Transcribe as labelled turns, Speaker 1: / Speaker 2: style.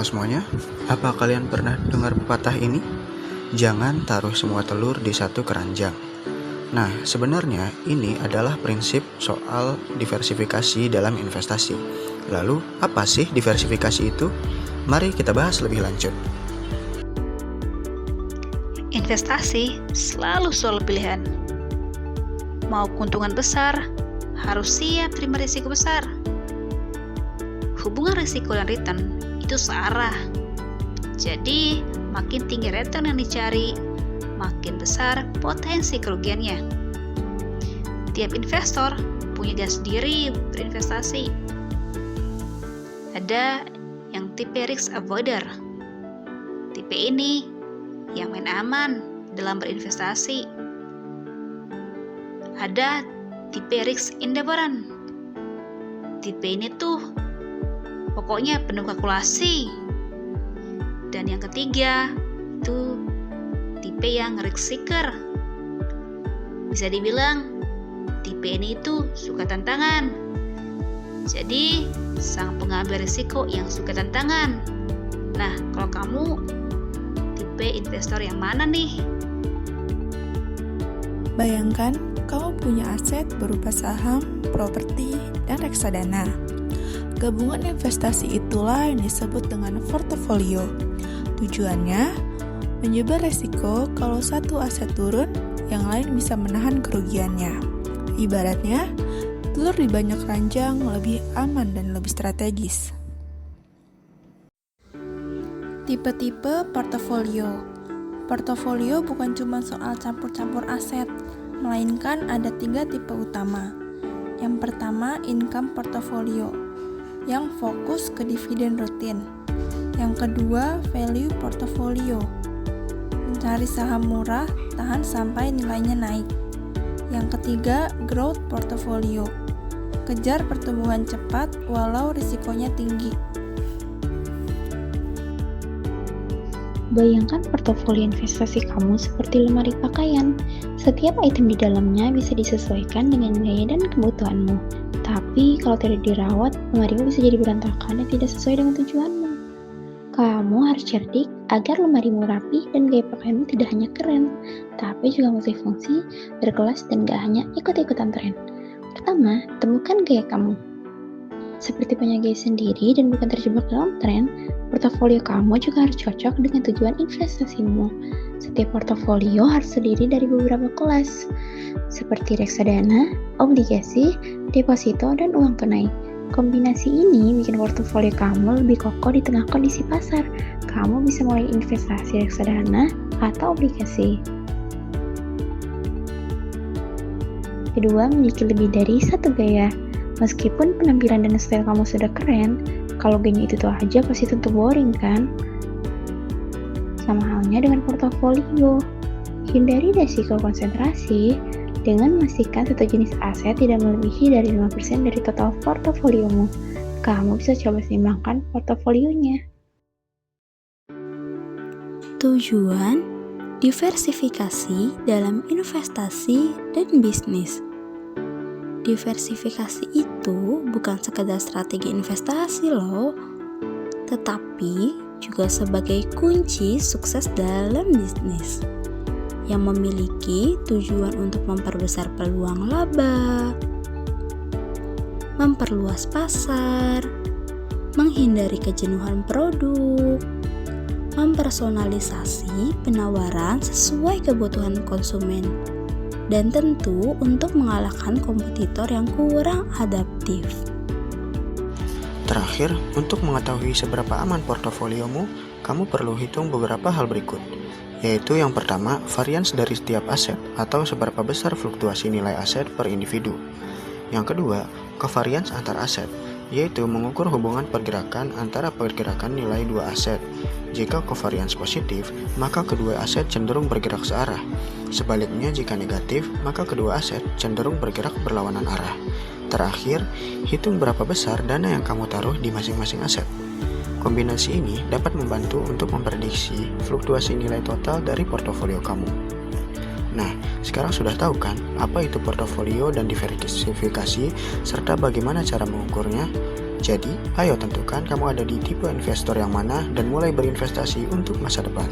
Speaker 1: Halo semuanya, apa kalian pernah dengar pepatah ini? Jangan taruh semua telur di satu keranjang. Nah, sebenarnya ini adalah prinsip soal diversifikasi dalam investasi. Lalu, apa sih diversifikasi itu? Mari kita bahas lebih lanjut.
Speaker 2: Investasi selalu soal pilihan. Mau keuntungan besar, harus siap terima risiko besar. Hubungan risiko dan return itu searah. Jadi, makin tinggi return yang dicari, makin besar potensi kerugiannya. Tiap investor punya gaya sendiri berinvestasi. Ada yang tipe risk avoider. Tipe ini yang main aman dalam berinvestasi. Ada tipe risk intolerant. Tipe ini tuh pokoknya penuh kalkulasi. Dan yang ketiga itu tipe yang risk seeker. Bisa dibilang tipe ini itu suka tantangan. Jadi sang pengambil risiko yang suka tantangan. Nah, kalau kamu tipe investor yang mana nih?
Speaker 3: Bayangkan kamu punya aset berupa saham, properti, dan reksadana. Gabungan investasi itulah yang disebut dengan portofolio. Tujuannya, menyebar resiko kalau satu aset turun, yang lain bisa menahan kerugiannya. Ibaratnya, telur di banyak keranjang lebih aman dan lebih strategis. Tipe-tipe portofolio. Portofolio bukan cuma soal campur-campur aset, melainkan ada 3 tipe utama. Yang pertama, income portofolio, yang fokus ke dividen rutin. Yang kedua, value portofolio, mencari saham murah, tahan sampai nilainya naik. Yang ketiga, growth portofolio, kejar pertumbuhan cepat walau risikonya tinggi.
Speaker 4: Bayangkan portofolio investasi kamu seperti lemari pakaian. Setiap item di dalamnya bisa disesuaikan dengan gaya dan kebutuhanmu. Tapi kalau tidak dirawat, lemarimu bisa jadi berantakan dan tidak sesuai dengan tujuanmu. Kamu harus cerdik agar lemarimu rapi dan gaya pakaianmu tidak hanya keren, tapi juga multifungsi, berkelas, dan gak hanya ikut-ikutan tren. Pertama, temukan gaya kamu. Seperti punya gaya sendiri dan bukan terjebak dalam tren, portofolio kamu juga harus cocok dengan tujuan investasimu. Setiap portofolio harus terdiri dari beberapa kelas, seperti reksadana, obligasi, deposito, dan uang tunai. Kombinasi ini bikin portofolio kamu lebih kokoh di tengah kondisi pasar. Kamu bisa mulai investasi reksadana atau obligasi. Kedua, memiliki lebih dari satu gaya. Meskipun penampilan dan style kamu sudah keren, kalau gayanya itu aja pasti tentu boring kan? Sama halnya dengan portofolio. Hindari resiko konsentrasi dengan memastikan satu jenis aset tidak melebihi dari 5% dari total portofoliomu. Kamu bisa coba seimbangkan portofolionya.
Speaker 5: Tujuan diversifikasi dalam investasi dan bisnis. Diversifikasi itu bukan sekedar strategi investasi loh, tetapi juga sebagai kunci sukses dalam bisnis yang memiliki tujuan untuk memperbesar peluang laba, memperluas pasar, menghindari kejenuhan produk, mempersonalisasi penawaran sesuai kebutuhan konsumen, dan tentu untuk mengalahkan kompetitor yang kurang adaptif.
Speaker 1: Terakhir, untuk mengetahui seberapa aman portofoliomu, kamu perlu hitung beberapa hal berikut, yaitu yang pertama, varians dari setiap aset atau seberapa besar fluktuasi nilai aset per individu. Yang kedua, covariance antar aset, yaitu mengukur hubungan pergerakan antara pergerakan nilai dua aset. Jika covariance positif, maka kedua aset cenderung bergerak searah. Sebaliknya, jika negatif, maka kedua aset cenderung bergerak berlawanan arah. Terakhir, hitung berapa besar dana yang kamu taruh di masing-masing aset. Kombinasi ini dapat membantu untuk memprediksi fluktuasi nilai total dari portofolio kamu. Nah, sekarang sudah tahu kan apa itu portofolio dan diversifikasi serta bagaimana cara mengukurnya? Jadi, ayo tentukan kamu ada di tipe investor yang mana dan mulai berinvestasi untuk masa depan.